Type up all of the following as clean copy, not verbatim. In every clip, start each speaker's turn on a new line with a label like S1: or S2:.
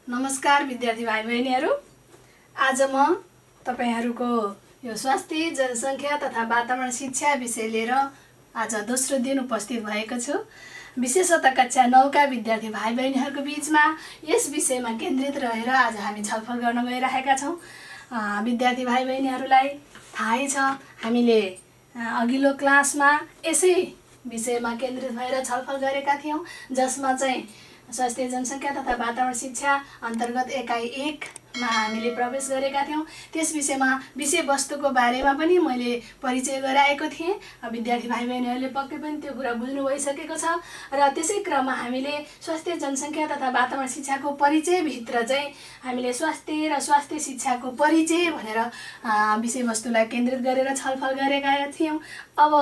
S1: नमस्कार विद्यार्थी भाइ बहिनीहरू। आज म तपाईहरुको यो स्वास्थ्य जनसङ्ख्या तथा वातावरण शिक्षा विषय लिएर आज दोस्रो दिन उपस्थित भएको छु। विशेषतः कक्षा 9 का विद्यार्थी भाइ बहिनीहरूको बीचमा यस विषयमा केन्द्रित रहेर आज हामी छलफल गर्न गइरहेका छौं। विद्यार्थी भाइ बहिनीहरूलाई थाहै छ हामीले अघिल्लो क्लासमा यसै विषयमा केन्द्रित भएर छलफल गरेका थियौं, जसमा चाहिँ स्वास्थ्य जनसङ्ख्या तथा वातावरण शिक्षा अन्तर्गत एकाइ 1 मा हामीले प्रवेश गरेका थियौं। त्यस विषयमा विषयवस्तुको बारेमा पनि मैले परिचय गराएको थिएँ। विद्यार्थी भाइ बहिनीहरूले पक्कै पनि त्यो कुरा बुझ्नु भइसकेको छ र त्यसै क्रममा हामीले स्वास्थ्य जनसङ्ख्या तथा वातावरण शिक्षाको परिचय भित्र चाहिँ हामीले स्वास्थ्य र स्वास्थ्य शिक्षाको परिचय भनेर विषयवस्तुलाई केन्द्रित गरेर छलफल गरेका थियौं। अब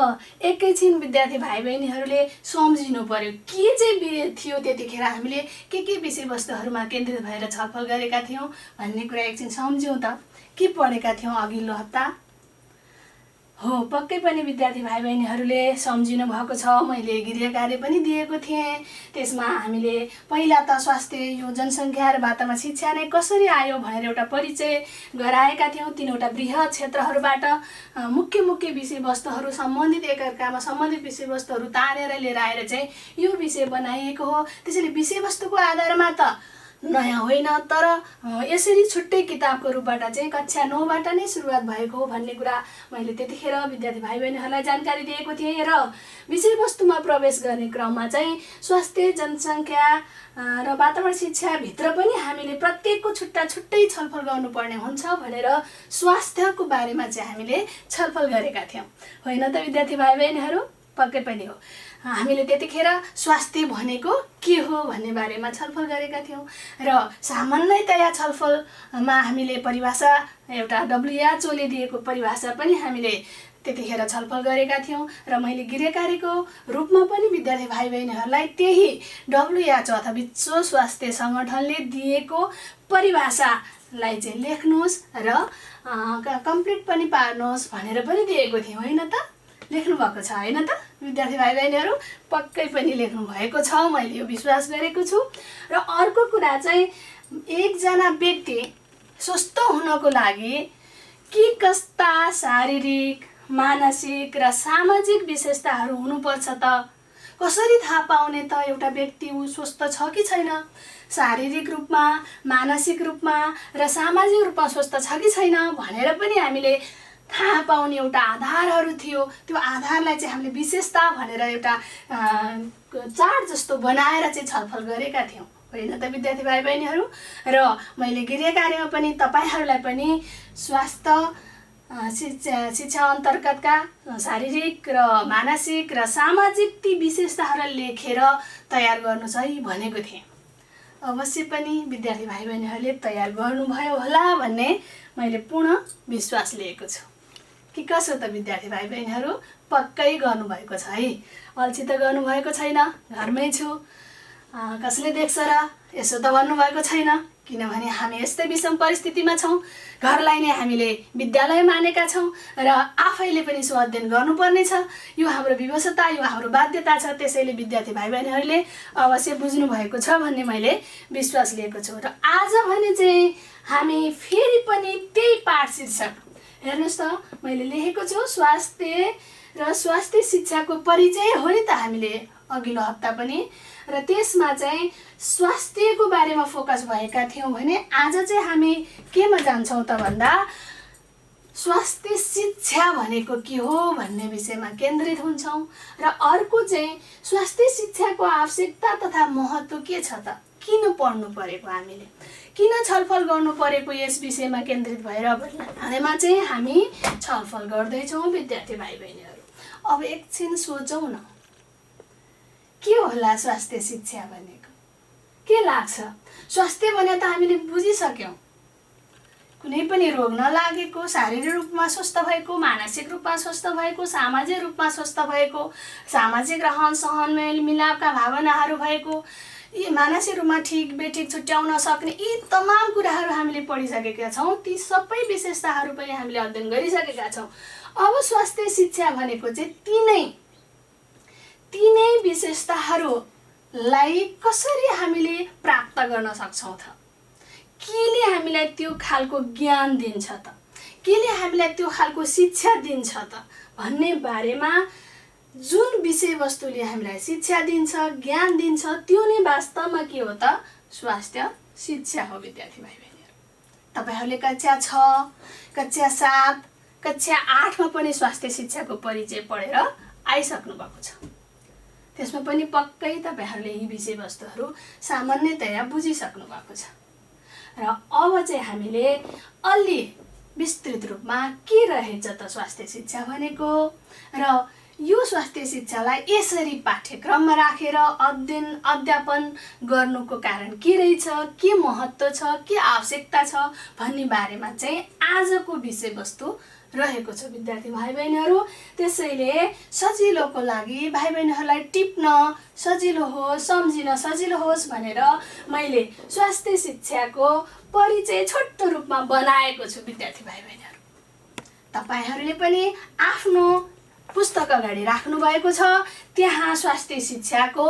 S1: एकैछिन विद्यार्थी भाइ बहिनीहरूले सम्झिनु पर्यो के चाहिँ थियो त्यतिखेर हामीले के विषयवस्तुहरूमा केन्द्रित भएर छलफल गरेका थियौं भन्ने कुरा एकछिन सम्झौँ त। के पढेका थियौं अघिल्लो हप्ता? हो, पक्कै पनि विद्यार्थी भाइ बहिनीहरूले सम्झिनु भएको छ। मैले गृह कार्य पनि दिएको थिएँ। त्यसमा हामीले पहिला त स्वास्थ्य यो जनसङ्ख्या र वातावरण शिक्षा नै कसरी आयो भनेर एउटा परिचय गराएका थियौं। तीनवटा बृहत क्षेत्रहरूबाट मुख्य विषयवस्तुहरू सम्बन्धित एकअर्कामा सम्बन्धित विषयवस्तुहरू तानेर लिएर आएर चाहिँ यो विषय बनाइएको हो। त्यसैले विषयवस्तुको आधारमा त नयाँ होइन, तर यसरी छुट्टै किताबको रूपबाट चाहिँ कक्षा 9 बाट नै सुरुवात भएको हो भन्ने कुरा मैले त्यतिखेर विद्यार्थी भाइ बहिनीहरूलाई जानकारी दिएको थिएँ। र विषयवस्तुमा प्रवेश गर्ने क्रममा चाहिँ स्वास्थ्य जनसङ्ख्या र वातावरण शिक्षा भित्र पनि हामीले प्रत्येकको छुट्टै छलफल गर्नुपर्ने हुन्छ भनेर स्वास्थ्यको बारेमा चाहिँ हामीले छलफल गरेका थियौं, होइन त विद्यार्थी भाइ बहिनीहरू? पक्कै पनि हो। हामीले त्यतिखेर स्वास्थ्य भनेको के हो भन्ने बारेमा छलफल गरेका थियौं र सामान्यतया छलफलमा हामीले परिभाषा एउटा WHO ले दिएको परिभाषा पनि हामीले त्यतिखेर छलफल गरेका थियौं र मैले गृह कार्यको रूपमा पनि विद्यार्थी भाइ बहिनीहरूलाई त्यही WHO अथवा विश्व स्वास्थ्य संगठनले दिएको परिभाषालाई चाहिँ लेख्नुहोस् र कम्प्लिट पनि पार्नुहोस् भनेर पनि दिएको थिएँ, होइन त? लेख्नु भएको छ होइन त विद्यार्थी भाइ बहिनीहरू? पक्कै पनि लेख्नु भएको छ, मैले यो विश्वास गरेको छु। र अर्को कुरा चाहिँ एकजना व्यक्ति स्वस्थ हुनको लागि के कस्ता शारीरिक, मानसिक र सामाजिक विशेषताहरू हुनुपर्छ त? कसरी थाहा पाउने त एउटा व्यक्ति उ स्वस्थ छ कि छैन? शारीरिक रूपमा, मानसिक रूपमा र सामाजिक रूपमा स्वस्थ छ कि छैन भनेर पनि हामीले थाहा पाउने एउटा आधारहरू थियो। त्यो आधारलाई चाहिँ हामीले विशेषता भनेर एउटा चार्ट जस्तो बनाएर चाहिँ छलफल गरेका थियौं, होइन त विद्यार्थी भाइ बहिनीहरू? र मैले गृह कार्यमा पनि तपाईहरूलाई पनि स्वास्थ्य शिक्षा अन्तर्गतका शारीरिक र मानसिक र सामाजिक ती विशेषताहरूलाई लेखेर तयार गर्नु चाहिँ भनेको थिएँ। अवश्य पनि विद्यार्थी भाइ बहिनीहरूले तयार गर्नुभयो होला भन्ने मैले पूर्ण विश्वास लिएको छु। कि कसो त विद्यार्थी भाइ बहिनीहरू? पक्कै गर्नुभएको छ है। अल्छी त गर्नुभएको छैन, घरमै छु कसले देख्छ र यसो त भन्नुभएको छैन, किनभने हामी यस्तै विषम परिस्थितिमा छौं। घरलाई नै हामीले विद्यालय मानेका छौं र आफैले पनि स्वाध्ययन गर्नुपर्ने छ। यो हाम्रो विवशता, यो हाम्रो बाध्यता छ। त्यसैले विद्यार्थी भाइ बहिनीहरूले अवश्य बुझ्नु भएको छ भन्ने मैले विश्वास लिएको छु। र आज भने चाहिँ हामी फेरि पनि त्यही पाठ शीर्षक हेर्नुस् त मैले लेखेको छु, स्वास्थ्य र स्वास्थ्य शिक्षाको परिचय हो नि त हामीले अघिल्लो हप्ता पनि। र त्यसमा चाहिँ स्वास्थ्यको बारेमा फोकस भएका थियौं भने आज चाहिँ हामी केमा जान्छौं त भन्दा स्वास्थ्य शिक्षा भनेको के हो भन्ने विषयमा केन्द्रित हुन्छौं। र अर्को चाहिँ स्वास्थ्य शिक्षाको आवश्यकता तथा महत्त्व के छ त? किन पढ्नु परेको, हामीले किन छलफल गर्नु परेको, यस विषयमा केन्द्रित भएर भन्नेमा चाहिँ हामी छलफल गर्दैछौँ विद्यार्थी भाइ बहिनीहरू। अब एकछिन सोचौँ न, के होला स्वास्थ्य शिक्षा भनेको? के लाग्छ? स्वास्थ्य भने त हामीले बुझिसक्यौँ, कुनै पनि रोग नलागेको, शारीरिक रूपमा स्वस्थ भएको, मानसिक रूपमा स्वस्थ भएको, सामाजिक रूपमा स्वस्थ भएको, सामाजिक रहन सहन मेलमिलापका भावनाहरू भएको, यी मानसिक रूपमा ठिक बेठिक छुट्याउन सक्ने यी तमाम कुराहरू हामीले पढिसकेका छौं। ती सबै विशेषताहरू पनि हामीले अध्ययन गरिसकेका छौं। अब स्वास्थ्य शिक्षा भनेको चाहिँ तीनै विशेषताहरूलाई कसरी हामीले प्राप्त गर्न सक्छौं त? केले हामीलाई त्यो खालको ज्ञान दिन्छ त, केले हामीलाई त्यो खालको शिक्षा दिन्छ त भन्ने बारेमा जुन विषयवस्तुले हामीलाई शिक्षा दिन्छ, ज्ञान दिन्छ, त्यो नै वास्तवमा के हो त? स्वास्थ्य शिक्षा हो। विद्यार्थी भाइ बहिनीहरू, तपाईहरूले कक्षा 6, कक्षा 7, कक्षा 8मा पनि स्वास्थ्य शिक्षाको परिचय पढेर आइसक्नु भएको छ। त्यसमा पनि पक्कै तपाईहरूले यी विषयवस्तुहरू सामान्यतया बुझिसक्नु भएको छ। र अब चाहिँ हामीले अलि विस्तृत रूपमा के रहेछ त स्वास्थ्य शिक्षा भनेको, र यो स्वास्थ्य शिक्षालाई यसरी पाठ्यक्रममा राखेर अध्यापन गर्नुको कारण के रहेछ, के महत्त्व छ, के आवश्यकता छ भन्ने बारेमा चाहिँ आजको विषयवस्तु रहेको छ विद्यार्थी भाइ बहिनीहरू। त्यसैले सजिलोको लागि भाइ बहिनीहरूलाई टिप्न सजिलो होस्, सम्झिन सजिलो होस् भनेर मैले स्वास्थ्य शिक्षाको परिचय छोटो रूपमा बनाएको छु विद्यार्थी भाइ बहिनीहरू। तपाईहरूले पनि आफ्नो पुस्तक अगाडि राख्नु भएको छ, त्यहाँ स्वास्थ्य शिक्षाको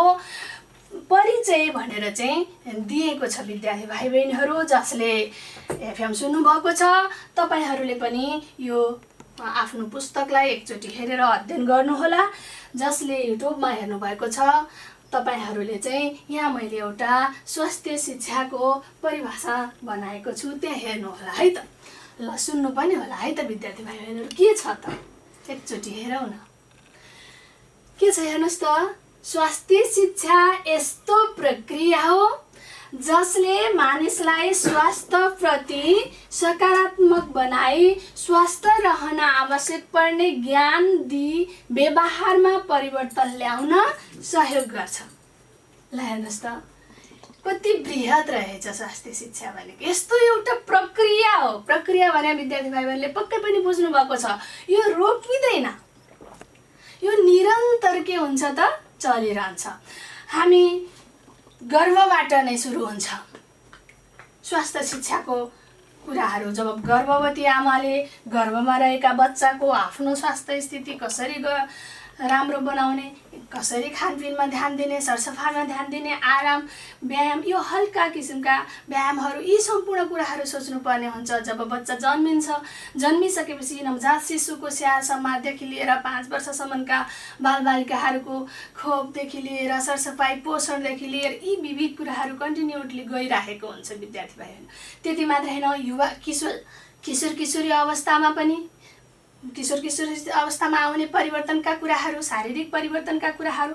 S1: परिचय भनेर चाहिँ दिएको छ विद्यार्थी भाइ बहिनीहरू। जसले एफएम सुन्नुभएको छ तपाईहरूले पनि यो आफ्नो पुस्तकलाई एकचोटि हेरेर अध्ययन गर्नुहोला। जसले युट्युबमा हेर्नुभएको छ तपाईहरूले चाहिँ यहाँ मैले एउटा स्वास्थ्य शिक्षाको परिभाषा बनाएको छु, त्यहाँ हेर्नुहोला है त। ल सुन्नु पनि होला है त विद्यार्थी भाइ बहिनीहरू, के छ त एकचोटि हेरौँ न। के छ हेर्नुहोस् त, स्वास्थ्य शिक्षा यस्तो प्रक्रिया हो जसले मानिसलाई स्वास्थ्य प्रति सकारात्मक बनाई स्वस्थ रहन आवश्यक पर्ने ज्ञान दिई व्यवहारमा परिवर्तन ल्याउन सहयोग गर्छ। ल हेर्नुहोस् त कति बृहत रहेछ स्वास्थ्य शिक्षा भनेको। यस्तो एउटा प्रक्रिया हो। प्रक्रिया भने विद्यार्थी भाइ बहिनीले पक्कै पनि बुझ्नु भएको छ, यो रोकिँदैन, यो निरन्तर के हुन्छ त चलिरहन्छ। हामी गर्भबाट नै सुरु हुन्छ स्वास्थ्य शिक्षाको कुराहरू। जब गर्भवती आमाले गर्भमा रहेका बच्चाको आफ्नो स्वास्थ्य स्थिति कसरी राम्रो बनाउने, कसरी खानपिनमा ध्यान दिने, सरसफाइमा ध्यान दिने, आराम, व्यायाम, यो हल्का किसिमका व्यायामहरू, यी सम्पूर्ण कुराहरू सोच्नुपर्ने हुन्छ। जब बच्चा जन्मिसकेपछि नवजात शिशुको स्याहार सम्हारदेखि लिएर 5 वर्षसम्मका बालबालिकाहरूको खोपदेखि लिएर सरसफाइ, पोषणदेखि लिएर यी विविध कुराहरू कन्टिन्युटली गइराखेको हुन्छ विद्यार्थी भाइहरू। त्यति मात्र होइन, युवा किशोरी अवस्थामा पनि किशोरी अवस्थामा आउने परिवर्तनका कुराहरू, शारीरिक परिवर्तनका कुराहरू,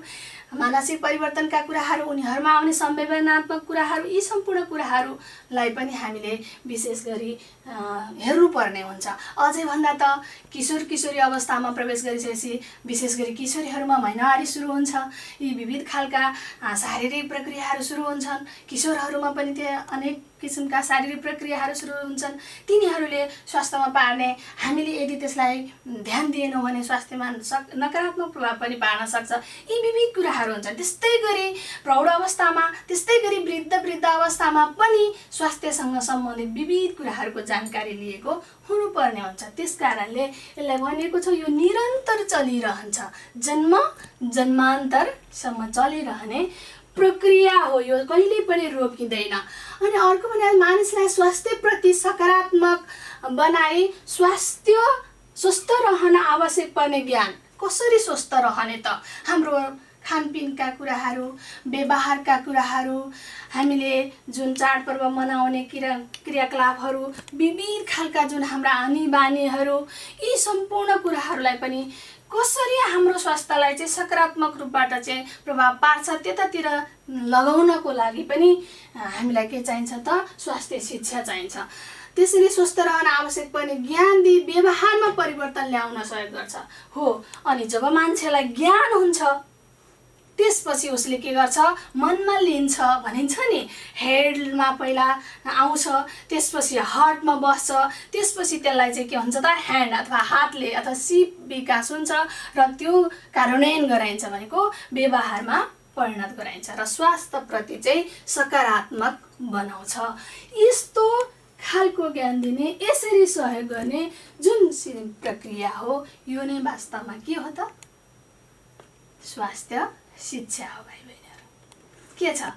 S1: मानसिक परिवर्तनका कुराहरू, उनीहरूमा आउने संवेदनात्मक कुराहरू, यी सम्पूर्ण कुराहरूलाई पनि हामीले विशेष गरी हेर्नुपर्ने हुन्छ। अझै भन्दा त किशोरी अवस्थामा प्रवेश गरिसकेपछि विशेष गरी किशोरीहरूमा महिनावारी सुरु हुन्छ, यी विविध खालका शारीरिक प्रक्रियाहरू सुरु हुन्छन्। किशोरहरूमा पनि त्यो अनेक किसिमका शारीरिक प्रक्रियाहरू सुरु हुन्छन्। तिनीहरूले स्वास्थ्यमा पार्ने, हामीले यदि त्यसलाई ध्यान दिएनौँ भने स्वास्थ्यमा नकारात्मक प्रभाव पनि पार्न सक्छ। यी विविध कुराहरू हुन्छन्। त्यस्तै गरी प्रौढ अवस्थामा, त्यस्तै गरी वृद्ध अवस्थामा पनि स्वास्थ्यसँग सम्बन्धित विविध कुराहरूको जानकारी लिएको हुनुपर्ने हुन्छ। त्यस कारणले यसलाई भनिएको छ यो निरन्तर चलिरहन्छ, जन्मान्तरसम्म चलिरहने प्रक्रिया हो, यो कहिल्यै पनि रोकिँदैन। अनि अर्को भने मानिसलाई स्वास्थ्यप्रति सकारात्मक बनाई स्वस्थ रहन आवश्यक पर्ने ज्ञान। कसरी स्वस्थ रहने त? हाम्रो खानपिनका कुराहरू, व्यवहारका कुराहरू, हामीले जुन चाडपर्व मनाउने क्रियाकलापहरू, विविध खालका जुन हाम्रा आनी बानीहरू, यी सम्पूर्ण कुराहरूलाई पनि कसरी हाम्रो स्वास्थ्यलाई चाहिँ सकारात्मक रूपबाट चाहिँ प्रभाव पार्छ त्यतातिर लगाउनको लागि पनि हामीलाई के चाहिन्छ त? स्वास्थ्य शिक्षा चाहिन्छ। त्यसैले स्वस्थ रहन आवश्यक पर्ने ज्ञान दिई व्यवहारमा परिवर्तन ल्याउन सहयोग गर्छ हो। अनि जब मान्छेलाई ज्ञान हुन्छ त्यसपछि उसले के गर्छ? मनमा लिन्छ भनिन्छ नि, हेडमा पहिला आउँछ, त्यसपछि हार्टमा बस्छ, त्यसपछि त्यसलाई चाहिँ के हुन्छ त? ह्यान्ड अथवा हातले अथवा सिप विकास हुन्छ र त्यो कार्यान्वयन गराइन्छ भनेको व्यवहारमा परिणत गराइन्छ र स्वास्थ्यप्रति चाहिँ सकारात्मक बनाउँछ। यस्तो खालको ज्ञान दिने, यसरी सहयोग गर्ने जुन प्रक्रिया हो, यो नै वास्तवमा के हो त? स्वास्थ्य शिक्षा हो भाइ बहिनीहरू। के छ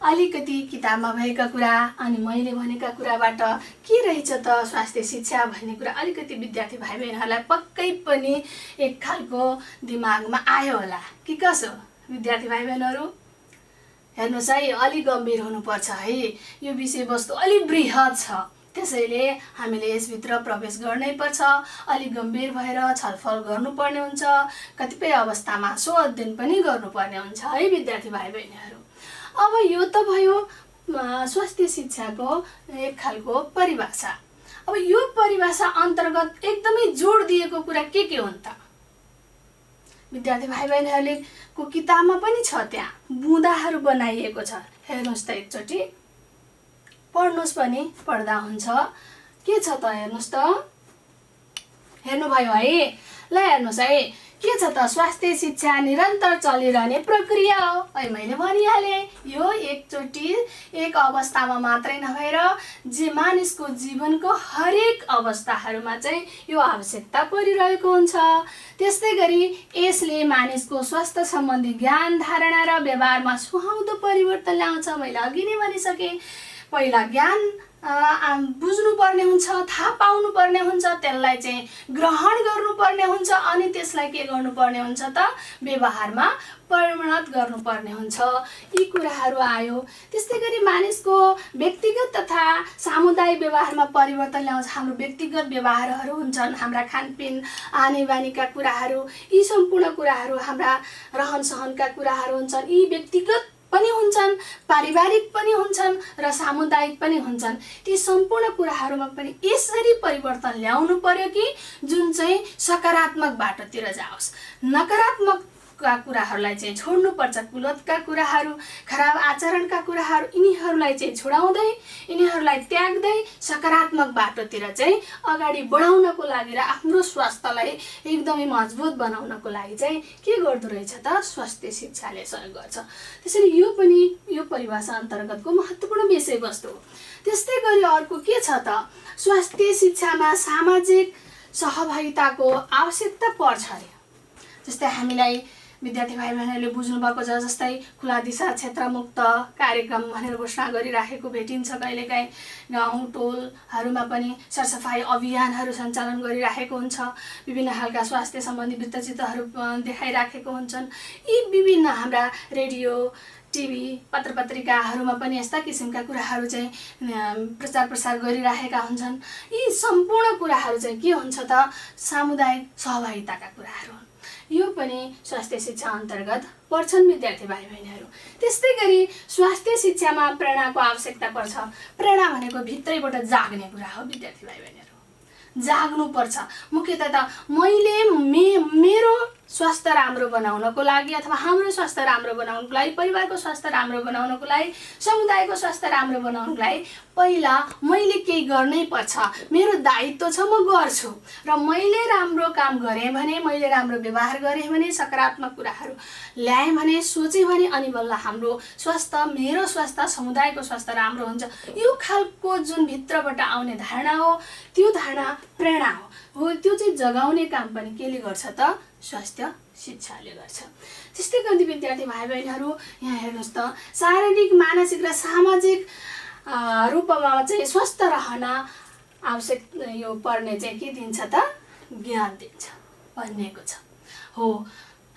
S1: अलिकति किताबमा भएका कुरा अनि मैले भनेका कुराबाट के रहेछ त स्वास्थ्य शिक्षा भन्ने कुरा अलिकति विद्यार्थी भाइ बहिनीहरूलाई पक्कै पनि एक खालको दिमागमा आयो होला कि कसो विद्यार्थी भाइ बहिनीहरू। हेर्नुहोस् है, अलिक गम्भीर हुनुपर्छ है, यो विषयवस्तु अलिक बृहत छ, त्यसैले हामीले यसभित्र प्रवेश गर्नै पर्छ। अलिक गम्भीर भएर छलफल गर्नुपर्ने हुन्छ, कतिपय अवस्थामा सो अध्ययन पनि गर्नुपर्ने हुन्छ है विद्यार्थी भाइ बहिनीहरू। अब यो त भयो स्वास्थ्य शिक्षाको एक खालको परिभाषा। अब यो परिभाषा अन्तर्गत एकदमै जोड दिएको कुरा के हुन् त विद्यार्थी भाइ बहिनीहरूले को किताबमा पनि छ, त्यहाँ बुँदाहरू बनाइएको छ। हेर्नुहोस् त एकचोटि, पढ्नुहोस् पनि, पढ्दा हुन्छ। के छ त हेर्नुहोस् त, हेर्नुभयो है, ल हेर्नुहोस् है, के छ त स्वास्थ्य शिक्षा निरन्तर चलिरहने प्रक्रिया हो। है मैले भनिहालेँ, यो एकचोटि एक अवस्थामा मात्रै नभएर जे मानिसको जीवनको हरेक अवस्थाहरूमा चाहिँ यो आवश्यकता परिरहेको हुन्छ। त्यस्तै गरी यसले मानिसको स्वास्थ्य सम्बन्धी ज्ञान धारणा र व्यवहारमा सुहाउँदो परिवर्तन ल्याउँछ। मैले अघि नै भनिसकेँ, पहिला ज्ञान बुझ्नुपर्ने हुन्छ, थाहा पाउनुपर्ने हुन्छ, त्यसलाई चाहिँ ग्रहण गर्नुपर्ने हुन्छ, अनि त्यसलाई के गर्नुपर्ने हुन्छ त व्यवहारमा परिणत गर्नुपर्ने हुन्छ। यी कुराहरू आयो। त्यस्तै गरी मानिसको व्यक्तिगत तथा सामुदायिक व्यवहारमा परिवर्तन ल्याउँछ। हाम्रो व्यक्तिगत व्यवहारहरू हुन्छन्, हाम्रा खानपिन आने बानीका कुराहरू, यी सम्पूर्ण कुराहरू, हाम्रा रहन सहनका कुराहरू हुन्छन्। यी व्यक्तिगत पनि हुन्छन्, पारिवारिक पनि हुन्छन् र सामुदायिक पनि हुन्छन्। ती सम्पूर्ण कुराहरूमा पनि यसरी परिवर्तन ल्याउनु पर्यो कि जुन चाहिँ सकारात्मक बाटोतिर जाओस्। नकारात्मक कुराहरूलाई चाहिँ छोड्नुपर्छ। कुलतका कुराहरू, खराब आचरणका कुराहरू, यिनीहरूलाई चाहिँ छोडाउँदै, यिनीहरूलाई त्याग्दै सकारात्मक बाटोतिर चाहिँ अगाडि बढाउनको लागि र आफ्नो स्वास्थ्यलाई एकदमै मजबुत बनाउनको लागि चाहिँ के गर्दो रहेछ त स्वास्थ्य शिक्षाले सहयोग गर्छ। त्यसैले यो पनि यो परिभाषा अन्तर्गतको महत्त्वपूर्ण विषयवस्तु हो। त्यस्तै गरी अर्को के छ त, स्वास्थ्य शिक्षामा सामाजिक सहभागिताको आवश्यकता पर्छ अरे। जस्तै हामीलाई विद्यार्थी भाइ बहिनीहरूले बुझ्नुभएको छ, जस्तै खुला दिशा क्षेत्रमुक्त कार्यक्रम भनेर घोषणा गरिराखेको भेटिन्छ। कहिलेकाहीँ गाउँ टोलहरूमा पनि सरसफाइ अभियानहरू सञ्चालन गरिराखेको हुन्छ। विभिन्न खालका स्वास्थ्य सम्बन्धी वृत्तचित्रहरू देखाइराखेको हुन्छन्। यी विभिन्न हाम्रा रेडियो, टिभी, पत्र पत्रिकाहरूमा पनि यस्ता किसिमका कुराहरू चाहिँ प्रचार प्रसार गरिराखेका हुन्छन्। यी सम्पूर्ण कुराहरू चाहिँ के हुन्छ त सामुदायिक सहभागिताका कुराहरू हुन्। यो पनि स्वास्थ्य शिक्षा अन्तर्गत पर्छन् विद्यार्थी भाइ बहिनीहरू। त्यस्तै गरी स्वास्थ्य शिक्षामा प्रेरणाको आवश्यकता पर्छ। प्रेरणा भनेको भित्रैबाट जाग्ने कुरा हो विद्यार्थी भाइ बहिनीहरू। जाग्नुपर्छ। मुख्यतः त मेरो स्वास्थ्य राम्रो बनाउनको लागि अथवा हाम्रो स्वास्थ्य राम्रो बनाउनको लागि, परिवारको स्वास्थ्य राम्रो बनाउनको लागि, समुदायको स्वास्थ्य राम्रो बनाउनको लागि पहिला मैले केही गर्नै पर्छ। मेरो दायित्व छ, म गर्छु। र मैले राम्रो काम गरेँ भने, मैले राम्रो व्यवहार गरेँ भने, सकारात्मक कुराहरू ल्याएँ भने, सोचेँ भने, अनि बल्ल हाम्रो स्वास्थ्य, मेरो स्वास्थ्य, समुदायको स्वास्थ्य राम्रो हुन्छ। यो खालको जुन भित्रबाट आउने धारणा हो, त्यो धारणा प्रेरणा हो। त्यो चाहिँ जगाउने काम पनि केले गर्छ त स्वास्थ्य शिक्षाले गर्छ। त्यस्तै गरी विद्यार्थी भाइ बहिनीहरू यहाँ हेर्नुहोस् त, शारीरिक, मानसिक र सामाजिक रूपमा चाहिँ स्वस्थ रहन आवश्यक यो पर्ने चाहिँ के दिन्छ त ज्ञान दिन्छ भनिएको छ। हो,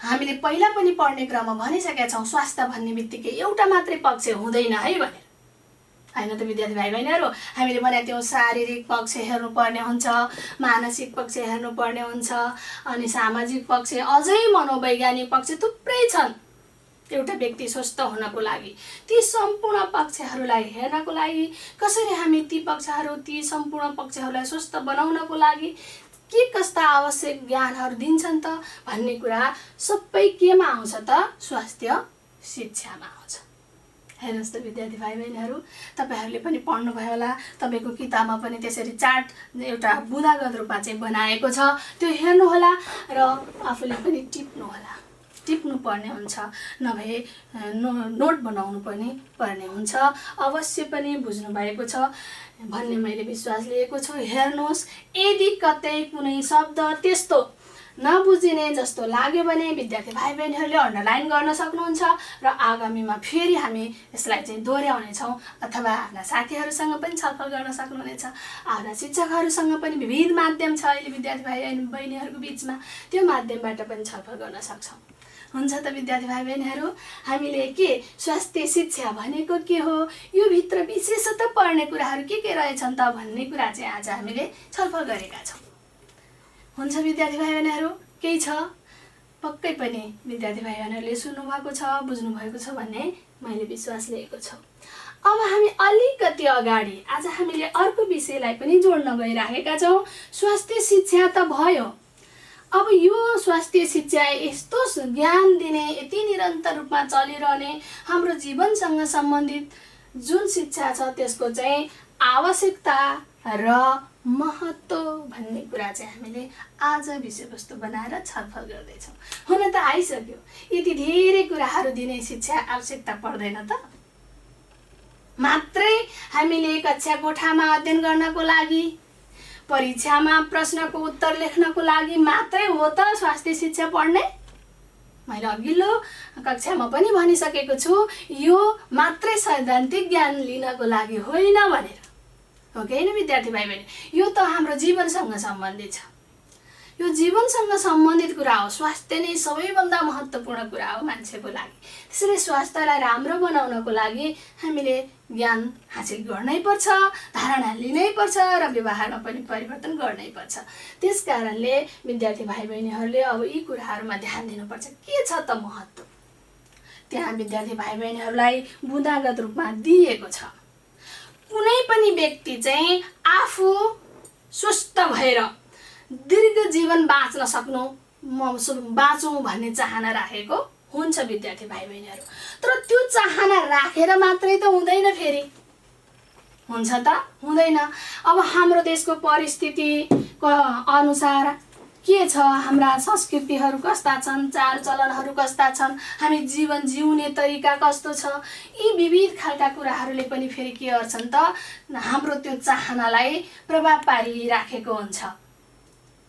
S1: हामीले पहिला पनि पढ्ने क्रममा भनिसकेका छौँ, स्वास्थ्य भन्ने बित्तिकै एउटा मात्रै पक्ष हुँदैन है भनेर, होइन त विद्यार्थी भाइ बहिनीहरू। हामीले भनेको थियौँ शारीरिक पक्ष हेर्नुपर्ने हुन्छ, मानसिक पक्ष हेर्नुपर्ने हुन्छ, अनि सामाजिक पक्ष, अझै मनोवैज्ञानिक पक्ष थुप्रै छन्। एउटा व्यक्ति स्वस्थ हुनको लागि ती सम्पूर्ण पक्षहरूलाई हेर्नको लागि, कसरी हामी ती पक्षहरू, ती सम्पूर्ण पक्षहरूलाई स्वस्थ बनाउनको लागि के कस्ता आवश्यक ज्ञानहरू दिन्छन् त भन्ने कुरा सबै केमा आउँछ त स्वास्थ्य शिक्षामा आउँछ। हेर्नुहोस् त विद्यार्थी भाइ बहिनीहरू, तपाईँहरूले पनि पढ्नुभयो होला, तपाईँको किताबमा पनि त्यसरी चार्ट एउटा बुँदागत रूपमा चाहिँ बनाएको छ, त्यो हेर्नुहोला र आफूले पनि टिप्नु पर्ने हुन्छ, नभए नोट बनाउनु पनि पर्ने हुन्छ। अवश्य पनि बुझ्नु भएको छ भन्ने मैले विश्वास लिएको छु। हेर्नुहोस्, यदि कतै कुनै शब्द त्यस्तो नबुझिने जस्तो लाग्यो भने विद्यार्थी भाइ बहिनीहरूले अन्डरलाइन गर्न सक्नुहुन्छ र आगामीमा फेरि हामी यसलाई चाहिँ दोहोऱ्याउनेछौँ अथवा आफ्ना साथीहरूसँग पनि छलफल गर्न सक्नुहुनेछ। आफ्ना शिक्षकहरूसँग पनि विविध माध्यम छ अहिले विद्यार्थी भाइ बहिनीहरूको बिचमा, त्यो माध्यमबाट पनि छलफल गर्न सक्छौँ। हुन्छ त विद्यार्थी भाइ बहिनीहरू, हामीले के स्वास्थ्य शिक्षा भनेको के हो, यो भित्र विशेषतः पढ्ने कुराहरू के रहेछन् त भन्ने कुरा चाहिँ आज हामीले छलफल गरेका छौँ। हुन्छ विद्यार्थी भाइ बहिनीहरू, केही छ पक्कै पनि विद्यार्थी भाइ बहिनीहरूले सुन्नुभएको छ, बुझ्नुभएको छ भन्ने मैले विश्वास लिएको छु। अब हामी अलिकति अगाडि आज हामीले अर्को विषयलाई पनि जोड्न गइराखेका छौँ। स्वास्थ्य शिक्षा त भयो, अब यो स्वास्थ्य शिक्षा यस्तो ज्ञान दिने, यति निरन्तर रूपमा चलिरहने हाम्रो जीवनसँग सम्बन्धित जुन शिक्षा छ त्यसको चाहिँ आवश्यकता र महत्त्व भन्ने कुरा चाहिँ हामीले आज विषयवस्तु बनाएर छलफल गर्दैछौँ। हुन त आइसक्यो, यति धेरै कुराहरू दिने शिक्षा आवश्यकता पर्दैन त। मात्रै हामीले कक्षा कोठामा अध्ययन गर्नको लागि, परीक्षामा प्रश्नको उत्तर लेख्नको लागि मात्रै हो त स्वास्थ्य शिक्षा पढ्ने? मैले अघिल्लो कक्षामा पनि भनिसकेको छु, यो मात्रै सैद्धान्तिक ज्ञान लिनको लागि होइन भनेर, हो कि होइन विद्यार्थी भाइ बहिनी? यो त हाम्रो जीवनसँग सम्बन्धित छ, यो जीवनसँग सम्बन्धित कुरा हो। स्वास्थ्य नै सबैभन्दा महत्त्वपूर्ण कुरा हो मान्छेको लागि। त्यसैले स्वास्थ्यलाई राम्रो बनाउनको लागि हामीले ज्ञान हासिल गर्नै पर्छ, धारणा लिनै पर्छ र व्यवहारमा पनि परिवर्तन गर्नै पर्छ। त्यस कारणले विद्यार्थी भाइ बहिनीहरूले अब यी कुराहरूमा ध्यान दिनुपर्छ। के छ त महत्त्व? त्यहाँ विद्यार्थी भाइ बहिनीहरूलाई बुँदागत रूपमा दिएको छ। कुनै पनि व्यक्ति चाहिँ आफू स्वस्थ भएर दीर्घ जीवन बाँच्न सक्नु, बाँचौँ भन्ने चाहना राखेको हुन्छ विद्यार्थी भाइ बहिनीहरू। तर त्यो चाहना राखेर मात्रै त हुँदैन, फेरि हुन्छ त हुँदैन। अब हाम्रो देशको परिस्थितिको अनुसार के छ, हाम्रा संस्कृतिहरू कस्ता छन्, चालचलनहरू कस्ता छन्, हामी जीवन जिउने तरिका कस्तो छ, यी विविध खालका कुराहरूले पनि फेरि के गर्छन् त हाम्रो त्यो चाहनालाई प्रभाव पारिराखेको हुन्छ,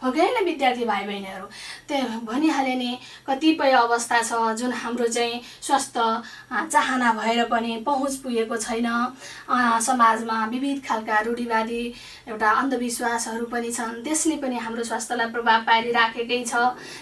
S1: हो कि होइन विद्यार्थी भाइ बहिनीहरू? त्यो भनिहाले नि कतिपय अवस्था छ जुन हाम्रो चाहिँ स्वास्थ्य चाहना भएर पनि पहुँच पुगेको छैन। समाजमा विविध खालका रूढिवादी एउटा अन्धविश्वासहरू पनि छन्, त्यसले पनि हाम्रो स्वास्थ्यलाई प्रभाव पारिराखेकै छ।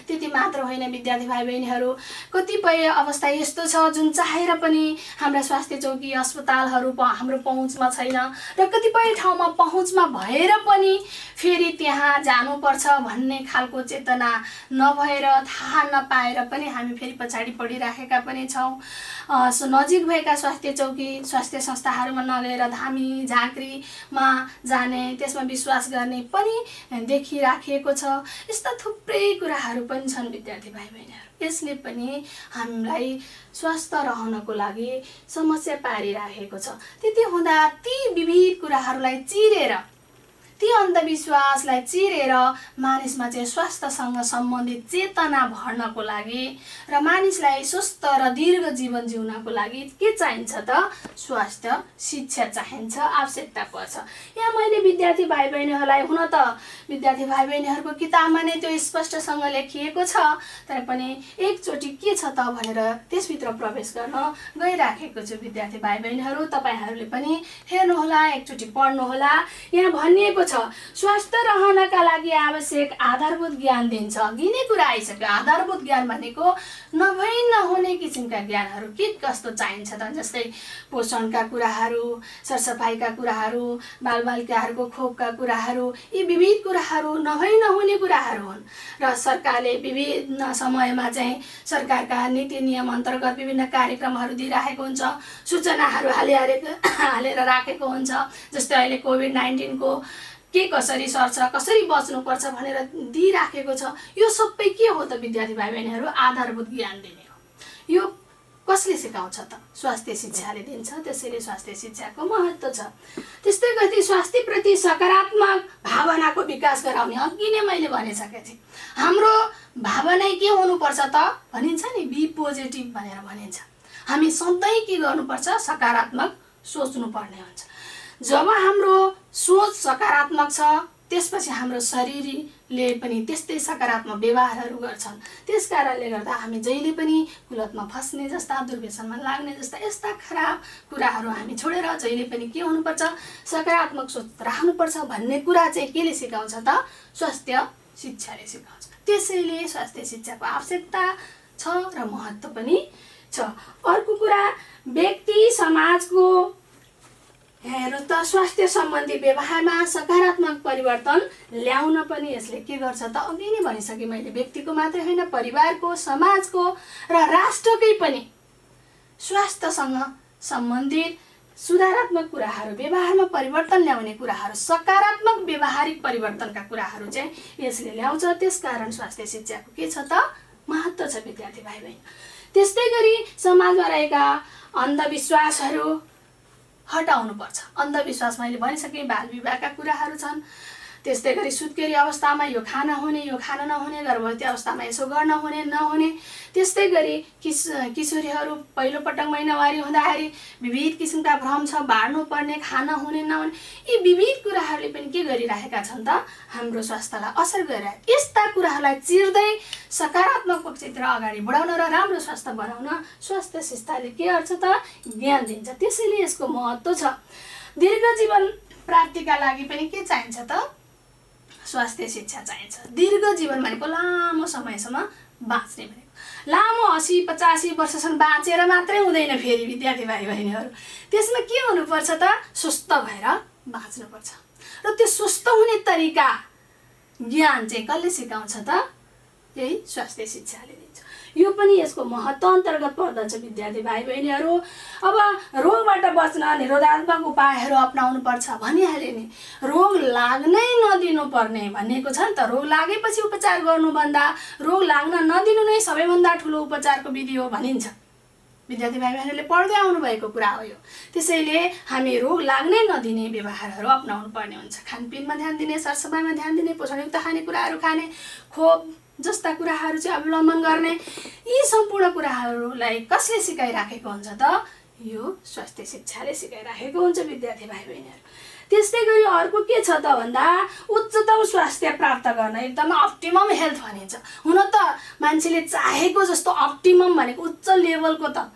S1: त्यति मात्र होइन विद्यार्थी भाइ बहिनीहरू, कतिपय अवस्था यस्तो छ जुन चाहेर पनि हाम्रा स्वास्थ्य चौकी अस्पतालहरू हाम्रो पहुँचमा छैन र कतिपय ठाउँमा पहुँचमा भएर पनि फेरि त्यहाँ जानुपर्छ भन्ने खालको चेतना नभएर, थाहा नपाएर पनि हामी फेरि पछाडि पडिराखेका पनि छौँ। नजिक भएका स्वास्थ्य चौकी, स्वास्थ्य संस्थाहरूमा नगएर धामी झाँक्रीमा जाने, त्यसमा विश्वास गर्ने पनि देखिराखिएको छ। यस्ता थुप्रै कुराहरू पनि छन् विद्यार्थी भाइ बहिनीहरू। यसले पनि हामीलाई स्वस्थ रहनको लागि समस्या पारिराखेको छ। त्यति हुँदा ती विविध कुराहरूलाई चिरेर, ती अन्धविश्वासलाई चिरेर मानिसमा चाहिँ स्वास्थ्यसँग सम्बन्धित चेतना भर्नको लागि र मानिसलाई स्वस्थ र दीर्घ जीवन जिउनको लागि के चाहिन्छ त? स्वास्थ्य शिक्षा चाहिन्छ, आवश्यकता पर्छ। यहाँ मैले विद्यार्थी भाइ बहिनीहरूलाई, हुन त विद्यार्थी भाइ बहिनीहरूको किताबमा नै त्यो स्पष्टसँग लेखिएको छ, तर पनि एकचोटि के छ त भनेर त्यसभित्र प्रवेश गर्न गइराखेको छु। विद्यार्थी भाइ बहिनीहरू, तपाईँहरूले पनि हेर्नुहोला, एकचोटि पढ्नुहोला। यहाँ भनिएको छ स्वस्थ रहनका लागि आवश्यक आधारभूत ज्ञान दिन्छ। अघि नै कुरा आइसक्यो, आधारभूत ज्ञान भनेको नभई नहुने किसिमका ज्ञानहरू के कस्तो चाहिन्छ त? जस्तै पोषणका कुराहरू, सरसफाइका कुराहरू, बालबालिकाहरूको खोपका कुराहरू, यी विविध कुराहरू नभई नहुने कुराहरू हुन् र सरकारले विभिन्न समयमा चाहिँ सरकारका नीति नियम अन्तर्गत विभिन्न कार्यक्रमहरू दिइराखेको हुन्छ, सूचनाहरू हालेर राखेको हुन्छ। जस्तै अहिले कोभिड-19 को के कसरी सर्छ, कसरी बच्नुपर्छ भनेर दिइराखेको छ। यो सबै के हो त विद्यार्थी भाइ बहिनीहरू? आधारभूत ज्ञान दिने हो। यो कसले सिकाउँछ त? स्वास्थ्य शिक्षाले दिन्छ। त्यसैले स्वास्थ्य शिक्षाको महत्त्व छ। त्यस्तै गरी स्वास्थ्यप्रति सकारात्मक भावनाको विकास गराउने, अघि नै मैले भनिसकेको थिएँ। हाम्रो भावना के हुनुपर्छ त भनिन्छ नि, बी पोजिटिभ भनेर भनिन्छ। हामी सधैँ के गर्नुपर्छ? सकारात्मक सोच्नुपर्ने हुन्छ। जब हाम्रो सोच सकारात्मक छ, त्यसपछि हाम्रो शरीरले पनि त्यस्तै सकारात्मक व्यवहारहरू गर्छन्। त्यस कारणले गर्दा हामी जहिले पनि कुलतमा फस्ने जस्ता, दुर्व्यसनमा लाग्ने जस्ता यस्ता खराब कुराहरू हामी छोडेर जहिले पनि के हुनुपर्छ, सकारात्मक सोच राख्नुपर्छ भन्ने कुरा चाहिँ केले सिकाउँछ त? स्वास्थ्य शिक्षाले सिकाउँछ। त्यसैले स्वास्थ्य शिक्षाको आवश्यकता छ र महत्त्व पनि छ। अर्को कुरा, व्यक्ति समाजको हेर्नु त स्वास्थ्य सम्बन्धी व्यवहारमा सकारात्मक परिवर्तन ल्याउन पनि यसले के गर्छ त? अघि नै भनिसकेँ मैले, व्यक्तिको मात्रै होइन, परिवारको, समाजको र राष्ट्रकै पनि स्वास्थ्यसँग सम्बन्धित सुधारात्मक कुराहरू, व्यवहारमा परिवर्तन ल्याउने कुराहरू, सकारात्मक व्यवहारिक परिवर्तनका कुराहरू चाहिँ यसले ल्याउँछ। त्यसकारण स्वास्थ्य शिक्षाको के छ त? महत्त्व छ विद्यार्थी भाइ बहिनी। त्यस्तै गरी समाजमा रहेका अन्धविश्वासहरू हटाउनुपर्छ। अन्धविश्वास मैले भनिसकेँ, बाल विवाहका कुराहरू छन्। त्यस्तै गरी सुत्केरी अवस्थामा यो खान हुने, यो खान नहुने, गर्भवती अवस्थामा यसो गर्न हुने नहुने। त्यस्तै गरी किशोरीहरू पहिलोपटक महिनावारी हुँदाखेरि विविध किसिमका भ्रम छ, बाँड्नु पर्ने, खान हुने नहुने। यी विविध कुराहरूले पनि के गरिरहेका छन् त? हाम्रो स्वास्थ्यलाई असर गरिरहेका। यस्ता कुराहरूलाई चिर्दै सकारात्मक पक्षतिर अगाडि बढाउन र राम्रो स्वास्थ्य बनाउन स्वास्थ्य शिक्षाले के गर्छ त? ज्ञान दिन्छ। त्यसैले यसको महत्त्व छ। दीर्घ जीवन प्राप्तिका लागि पनि के चाहिन्छ त? स्वास्थ्य शिक्षा चाहिन्छ। दीर्घ जीवन भनेको लामो समयसम्म बाँच्ने भनेको। लामो 80-85 वर्षसम्म बाँचेर मात्रै हुँदैन फेरि विद्यार्थी भाइ बहिनीहरू। त्यसमा के हुनुपर्छ त? स्वस्थ भएर बाँच्नुपर्छ। र त्यो स्वस्थ हुने तरिका, ज्ञान चाहिँ कसले सिकाउँछ त? यही स्वास्थ्य शिक्षाले दिन्छ। यो पनि यसको महत्त्व अन्तर्गत पर्दछ विद्यार्थी भाइ बहिनीहरू। अब रोगबाट बच्न निरोधात्मक उपायहरू अपनाउनु पर्छ भनिहालेँ नि। रोग लाग्नै नदिनु पर्ने भनेको छ नि त। रोग लागेपछि उपचार गर्नुभन्दा रोग लाग्न नदिनु नै सबैभन्दा ठुलो उपचारको विधि हो भनिन्छ। विद्यार्थी भाइ बहिनीहरूले पढ्दै आउनुभएको कुरा हो यो। त्यसैले हामी रोग लाग्नै नदिने व्यवहारहरू अपनाउनु पर्ने हुन्छ। खानपिनमा ध्यान दिने, सरसफाइमा ध्यान दिने, पोषणयुक्त खानेकुराहरू खाने, खोप जस्ता कुराहरू चाहिँ अवलम्बन गर्ने। यी सम्पूर्ण कुराहरूलाई कसले सिकाइराखेको हुन्छ त? यो स्वास्थ्य शिक्षाले सिकाइराखेको हुन्छ विद्यार्थी भाइ बहिनीहरू। त्यस्तै गरी अर्को के छ त भन्दा, उच्चतम स्वास्थ्य प्राप्त गर्न एकदम अप्टिमम हेल्थ भनिन्छ। हुन त मान्छेले चाहेको जस्तो अप्टिमम भनेको उच्च लेभलको त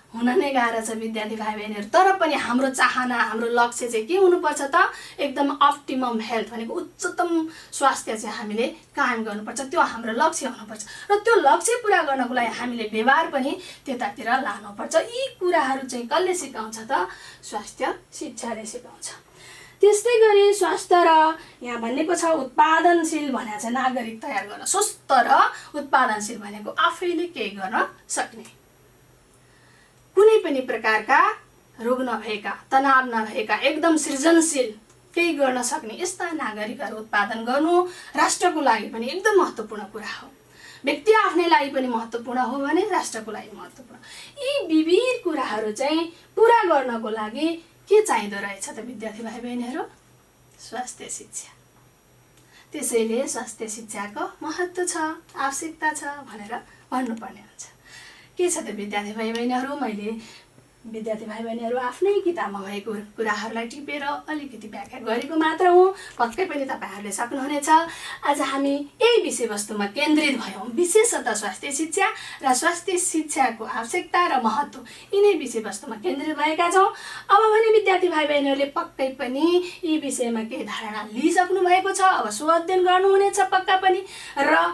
S1: हुन नै गाह्रो छ विद्यार्थी भाइ बहिनीहरू। तर पनि हाम्रो चाहना, हाम्रो लक्ष्य चाहिँ के हुनुपर्छ त? एकदम अप्टिमम हेल्थ भनेको उच्चतम स्वास्थ्य चाहिँ हामीले कायम गर्नुपर्छ। त्यो हाम्रो लक्ष्य हुनुपर्छ। र त्यो लक्ष्य पुरा गर्नको लागि हामीले व्यवहार पनि त्यतातिर लानुपर्छ। यी कुराहरू चाहिँ कसले सिकाउँछ त? स्वास्थ्य शिक्षाले सिकाउँछ। त्यस्तै गरी स्वास्थ्य र यहाँ भनेको छ उत्पादनशील भनेको छ नागरिक तयार गर्न। स्वस्थ र उत्पादनशील भनेको आफैले केही गर्न सक्ने, कुनै पनि प्रकारका रोग नभएका, तनाव नभएका, एकदम सृजनशील केही गर्न सक्ने यस्ता नागरिकहरू उत्पादन गर्नु राष्ट्रको लागि पनि एकदम महत्त्वपूर्ण कुरा हो। व्यक्ति आफ्नै लागि पनि महत्त्वपूर्ण हो भने राष्ट्रको लागि महत्त्वपूर्ण। यी विविध कुराहरू चाहिँ पुरा गर्नको लागि के चाहिँदो रहेछ त विद्यार्थी भाइ बहिनीहरू? स्वास्थ्य शिक्षा। त्यसैले स्वास्थ्य शिक्षाको महत्त्व छ, आवश्यकता छ भनेर भन्नुपर्ने हुन्छ। के छ त विद्यार्थी भाइ बहिनीहरू? मैले विद्यार्थी भाइ बहिनीहरू आफ्नै किताबमा भएको कुराहरूलाई टिपेर अलिकति व्याख्या गरेको मात्र हो। पक्कै पनि तपाईँहरूले सक्नुहुनेछ। आज हामी यही विषयवस्तुमा केन्द्रित भयौँ, विशेषतः स्वास्थ्य शिक्षा र स्वास्थ्य शिक्षाको आवश्यकता र महत्त्व, यिनै विषयवस्तुमा केन्द्रित भएका छौँ। अब भने विद्यार्थी भाइ बहिनीहरूले पक्कै पनि यी विषयमा केही धारणा लिइसक्नु भएको छ। अब स्वअध्ययन गर्नुहुनेछ पक्का पनि। र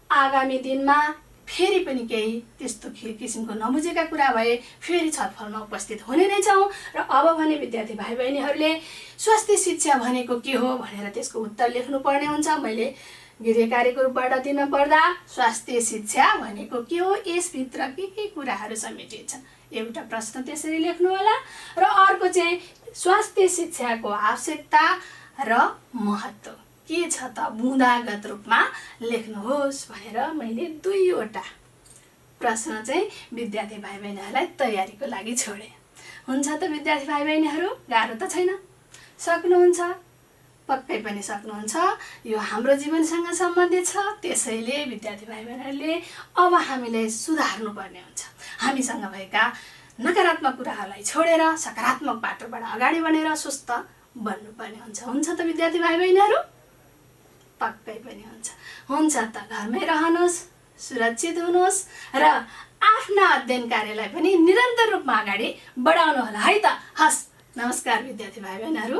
S1: आगामी दिनमा फेरि पनि केही त्यस्तो किसिमको नबुझेका कुरा भए फेरि छलफलमा उपस्थित हुने नै छौँ। र अब भने विद्यार्थी भाइ बहिनीहरूले स्वास्थ्य शिक्षा भनेको के हो भनेर त्यसको उत्तर लेख्नुपर्ने हुन्छ। मैले गृह कार्यको रूपबाट दिन पर्दा स्वास्थ्य शिक्षा भनेको के हो, यसभित्र के कुराहरू समेटिन्छन्, एउटा प्रश्न त्यसरी लेख्नु होला। र अर्को चाहिँ स्वास्थ्य शिक्षाको आवश्यकता र महत्त्व के छ त बुँदागत रूपमा लेख्नुहोस् भनेर मैले 2वटा प्रश्न चाहिँ विद्यार्थी भाइ बहिनीहरूलाई तयारीको लागि छोडेँ। हुन्छ त विद्यार्थी भाइ बहिनीहरू? गाह्रो त छैन, सक्नुहुन्छ, पक्कै पनि सक्नुहुन्छ। यो हाम्रो जीवनसँग सम्बन्धित छ। त्यसैले विद्यार्थी भाइ बहिनीहरूले अब हामीले सुधार्नुपर्ने हुन्छ। हामीसँग भएका नकारात्मक कुराहरूलाई छोडेर सकारात्मक बाटोबाट अगाडि बढेर स्वस्थ बन्नुपर्ने हुन्छ। हुन्छ त विद्यार्थी भाइ बहिनीहरू? पक्कै पनि हुन्छ। हुन्छ त घरमै रहनुहोस्, सुरक्षित हुनुहोस् र आफ्ना अध्ययन कार्यलाई पनि निरन्तर रूपमा अगाडि बढाउनु होला है त। हस्, नमस्कार विद्यार्थी भाइ बहिनीहरू।